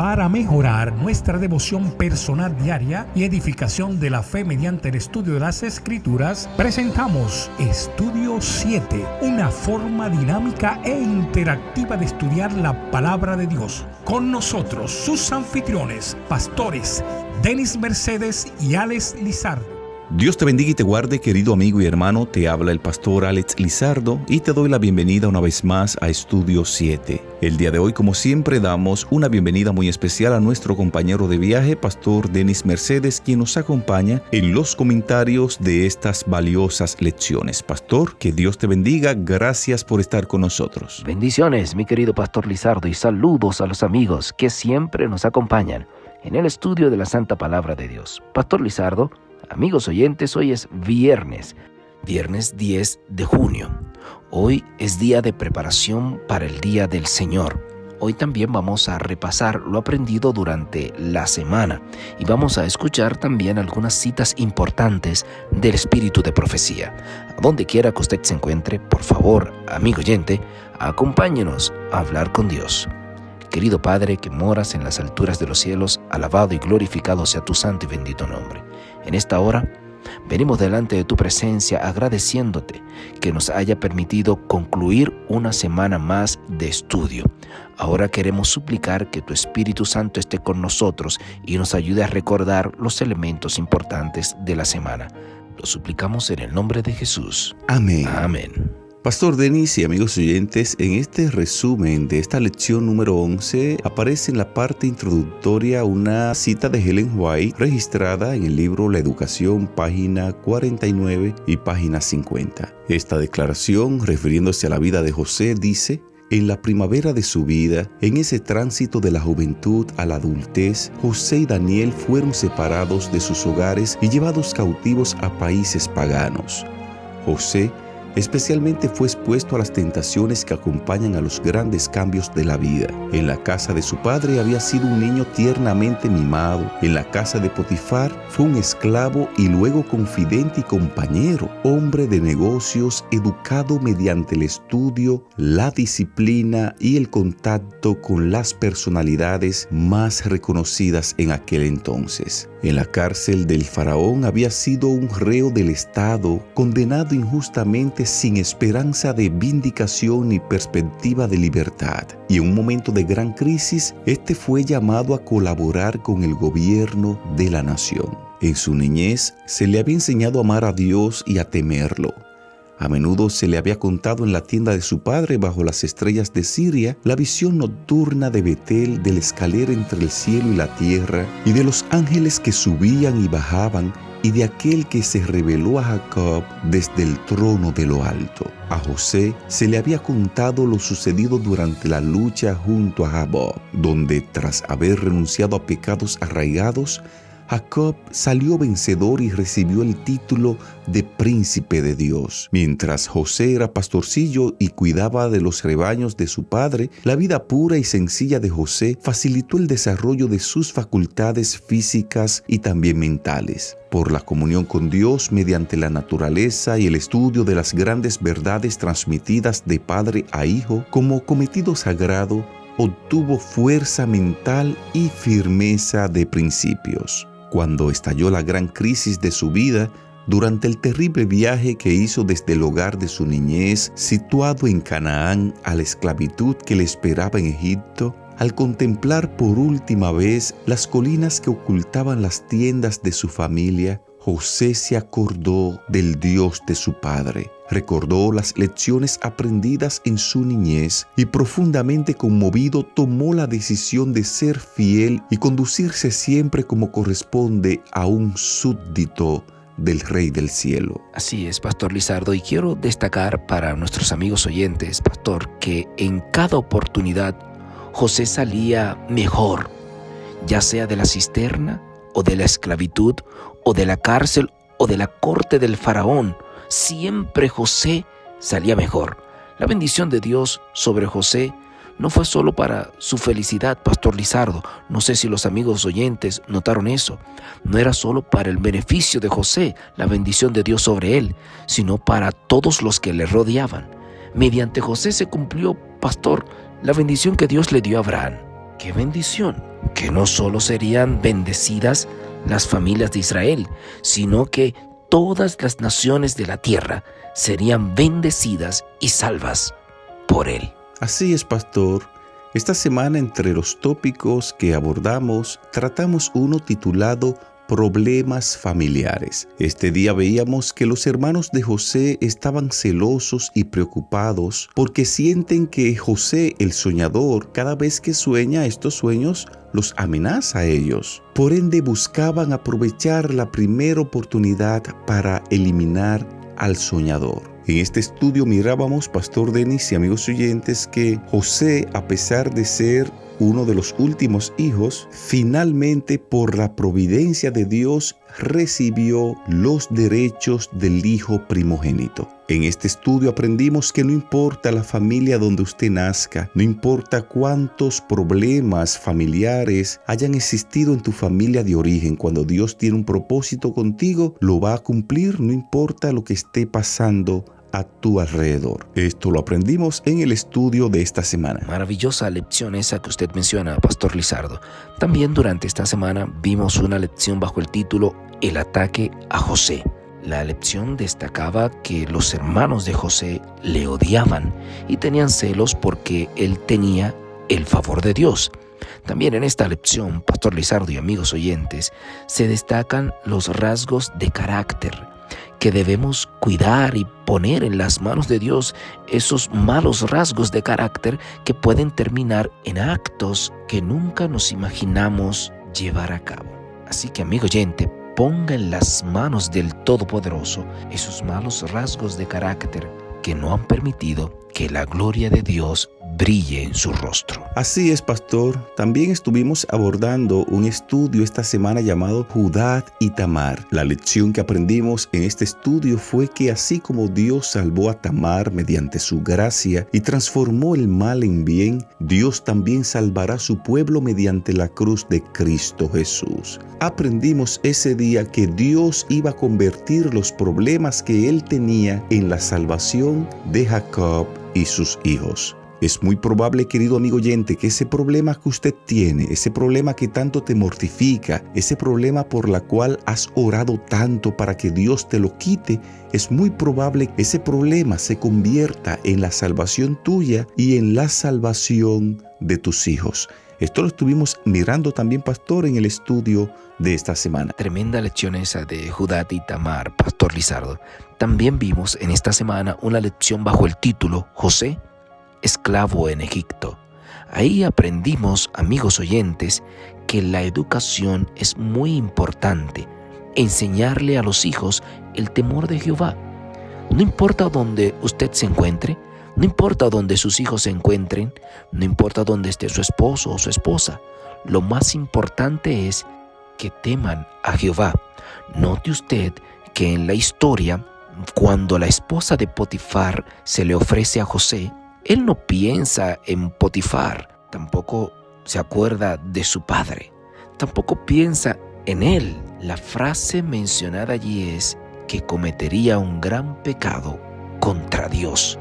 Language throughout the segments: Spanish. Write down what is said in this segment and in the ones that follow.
Para mejorar nuestra devoción personal diaria y edificación de la fe mediante el estudio de las Escrituras, presentamos Estudio 7, una forma dinámica e interactiva de estudiar la Palabra de Dios. Con nosotros, sus anfitriones, pastores Denis Mercedes y Alex Lizardo. Dios te bendiga y te guarde, querido amigo y hermano. Te habla el pastor Alex Lizardo y te doy la bienvenida una vez más a Estudio 7. El día de hoy, como siempre, damos una bienvenida muy especial a nuestro compañero de viaje, pastor Denis Mercedes, quien nos acompaña en los comentarios de estas valiosas lecciones. Pastor, que Dios te bendiga. Gracias por estar con nosotros. Bendiciones, mi querido pastor Lizardo, y saludos a los amigos que siempre nos acompañan en el estudio de la Santa Palabra de Dios. Pastor Lizardo, amigos oyentes, hoy es viernes 10 de junio. Hoy es día de preparación para el Día del Señor. Hoy también vamos a repasar lo aprendido durante la semana y vamos a escuchar también algunas citas importantes del espíritu de profecía. A donde quiera que usted se encuentre, por favor, amigo oyente, acompáñenos a hablar con Dios. Querido Padre que moras en las alturas de los cielos, alabado y glorificado sea tu santo y bendito nombre. En esta hora, venimos delante de tu presencia agradeciéndote que nos haya permitido concluir una semana más de estudio. Ahora queremos suplicar que tu Espíritu Santo esté con nosotros y nos ayude a recordar los elementos importantes de la semana. Lo suplicamos en el nombre de Jesús. Amén. Amén. Pastor Denis y amigos oyentes, en este resumen de esta lección número 11 aparece en la parte introductoria una cita de Ellen White registrada en el libro La Educación, página 49 y página 50. Esta declaración, refiriéndose a la vida de José, dice: en la primavera de su vida, en ese tránsito de la juventud a la adultez, José y Daniel fueron separados de sus hogares y llevados cautivos a países paganos. José especialmente fue expuesto a las tentaciones que acompañan a los grandes cambios de la vida. En la casa de su padre había sido un niño tiernamente mimado. En la casa de Potifar fue un esclavo y luego confidente y compañero, hombre de negocios, educado mediante el estudio, la disciplina y el contacto con las personalidades más reconocidas en aquel entonces. En la cárcel del faraón había sido un reo del Estado, condenado injustamente sin esperanza de vindicación ni perspectiva de libertad. Y en un momento de gran crisis, este fue llamado a colaborar con el gobierno de la nación. En su niñez se le había enseñado a amar a Dios y a temerlo. A menudo se le había contado en la tienda de su padre bajo las estrellas de Siria la visión nocturna de Betel, de la escalera entre el cielo y la tierra, y de los ángeles que subían y bajaban, y de aquel que se reveló a Jacob desde el trono de lo alto. A José se le había contado lo sucedido durante la lucha junto a Jaboc, donde tras haber renunciado a pecados arraigados, Jacob salió vencedor y recibió el título de príncipe de Dios. Mientras José era pastorcillo y cuidaba de los rebaños de su padre, la vida pura y sencilla de José facilitó el desarrollo de sus facultades físicas y también mentales. Por la comunión con Dios mediante la naturaleza y el estudio de las grandes verdades transmitidas de padre a hijo como cometido sagrado, obtuvo fuerza mental y firmeza de principios. Cuando estalló la gran crisis de su vida, durante el terrible viaje que hizo desde el hogar de su niñez, situado en Canaán, a la esclavitud que le esperaba en Egipto, al contemplar por última vez las colinas que ocultaban las tiendas de su familia, José se acordó del Dios de su padre. Recordó las lecciones aprendidas en su niñez y profundamente conmovido tomó la decisión de ser fiel y conducirse siempre como corresponde a un súbdito del Rey del Cielo. Así es, Pastor Lizardo, y quiero destacar para nuestros amigos oyentes, Pastor, que en cada oportunidad José salía mejor, ya sea de la cisterna o de la esclavitud o de la cárcel o de la corte del faraón. Siempre José salía mejor. La bendición de Dios sobre José no fue solo para su felicidad, Pastor Lizardo. No sé si los amigos oyentes notaron eso. No era solo para el beneficio de José, la bendición de Dios sobre él, sino para todos los que le rodeaban. Mediante José se cumplió, Pastor, la bendición que Dios le dio a Abraham. ¡Qué bendición! que no solo serían bendecidas las familias de Israel, sino que todas las naciones de la tierra serían bendecidas y salvas por él. Así es, pastor. Esta semana, entre los tópicos que abordamos, tratamos uno titulado Problemas familiares. Este día veíamos que los hermanos de José estaban celosos y preocupados porque sienten que José, el soñador, cada vez que sueña estos sueños, los amenaza a ellos. Por ende, buscaban aprovechar la primera oportunidad para eliminar al soñador. En este estudio mirábamos, Pastor Denis y amigos oyentes, que José, a pesar de ser uno de los últimos hijos, finalmente por la providencia de Dios recibió los derechos del hijo primogénito. En este estudio aprendimos que no importa la familia donde usted nazca, no importa cuántos problemas familiares hayan existido en tu familia de origen, cuando Dios tiene un propósito contigo, lo va a cumplir, no importa lo que esté pasando a tu alrededor. Esto lo aprendimos en el estudio de esta semana. Maravillosa lección esa que usted menciona, Pastor Lizardo. También durante esta semana vimos una lección bajo el título El ataque a José. La lección destacaba que los hermanos de José le odiaban y tenían celos porque él tenía el favor de Dios. También en esta lección, Pastor Lizardo y amigos oyentes, se destacan los rasgos de carácter que debemos cuidar y poner en las manos de Dios, esos malos rasgos de carácter que pueden terminar en actos que nunca nos imaginamos llevar a cabo. Así que, amigo oyente, ponga en las manos del Todopoderoso esos malos rasgos de carácter que no han permitido que la gloria de Dios brille en su rostro. Así es, pastor. También estuvimos abordando un estudio esta semana llamado Judá y Tamar. La lección que aprendimos en este estudio fue que así como Dios salvó a Tamar mediante su gracia y transformó el mal en bien, Dios también salvará a su pueblo mediante la cruz de Cristo Jesús. Aprendimos ese día que Dios iba a convertir los problemas que él tenía en la salvación de Jacob y sus hijos. Es muy probable, querido amigo oyente, que ese problema que usted tiene, ese problema que tanto te mortifica, ese problema por la cual has orado tanto para que Dios te lo quite, es muy probable que ese problema se convierta en la salvación tuya y en la salvación de tus hijos. Esto lo estuvimos mirando también, pastor, en el estudio de esta semana. Tremenda lección esa de Judá y Tamar, Pastor Lizardo. También vimos en esta semana una lección bajo el título José, esclavo en Egipto. Ahí aprendimos, amigos oyentes, que la educación es muy importante. Enseñarle a los hijos el temor de Jehová. No importa dónde usted se encuentre, no importa dónde sus hijos se encuentren, no importa dónde esté su esposo o su esposa. Lo más importante es que teman a Jehová. Note usted que en la historia, cuando la esposa de Potifar se le ofrece a José, él no piensa en Potifar, tampoco se acuerda de su padre, tampoco piensa en él. La frase mencionada allí es que cometería un gran pecado contra Dios.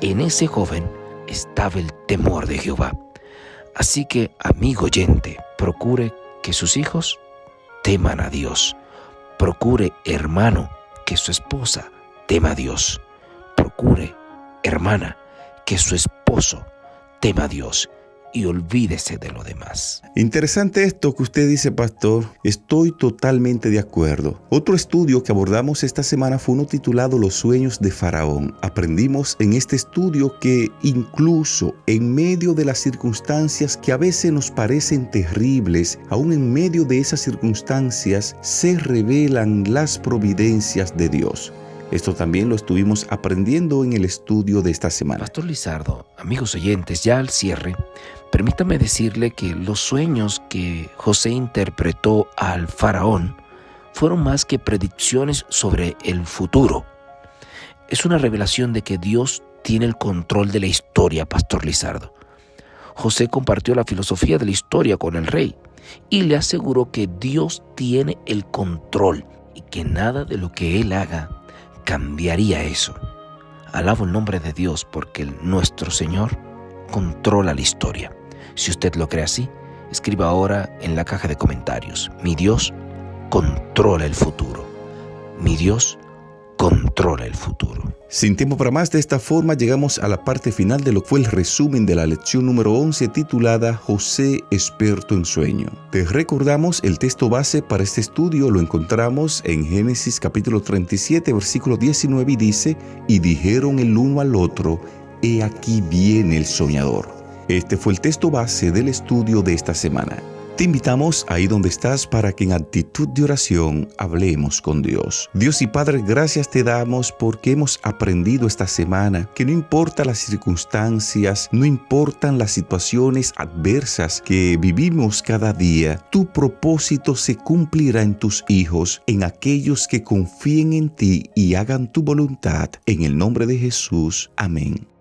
En ese joven estaba el temor de Jehová. Así que, amigo oyente, procure que sus hijos teman a Dios. Procure, hermano, que su esposa tema a Dios. Procure, hermana, que su esposo tema a Dios y olvídese de lo demás. Interesante esto que usted dice, pastor. Estoy totalmente de acuerdo. Otro estudio que abordamos esta semana fue uno titulado Los sueños de Faraón. Aprendimos en este estudio que incluso en medio de las circunstancias que a veces nos parecen terribles, aún en medio de esas circunstancias se revelan las providencias de Dios. Esto también lo estuvimos aprendiendo en el estudio de esta semana. Pastor Lizardo, amigos oyentes, ya al cierre, permítame decirle que los sueños que José interpretó al faraón fueron más que predicciones sobre el futuro. Es una revelación de que Dios tiene el control de la historia, Pastor Lizardo. José compartió la filosofía de la historia con el rey y le aseguró que Dios tiene el control y que nada de lo que él haga cambiaría eso. Alabo el nombre de Dios porque nuestro Señor controla la historia. Si usted lo cree así, Escriba ahora en la caja de comentarios: mi Dios controla el futuro. Mi Dios controla el futuro. Sin tiempo para más, de esta forma llegamos a la parte final de lo que fue el resumen de la lección número 11 titulada José experto en sueño. Te recordamos el texto base para este estudio lo encontramos en Génesis capítulo 37 versículo 19 y dice: y dijeron el uno al otro, he aquí viene el soñador. Este fue el texto base del estudio de esta semana. Te invitamos ahí donde estás para que en actitud de oración hablemos con Dios. Dios y Padre, gracias te damos porque hemos aprendido esta semana que no importa las circunstancias, no importan las situaciones adversas que vivimos cada día, tu propósito se cumplirá en tus hijos, en aquellos que confíen en ti y hagan tu voluntad. En el nombre de Jesús. Amén.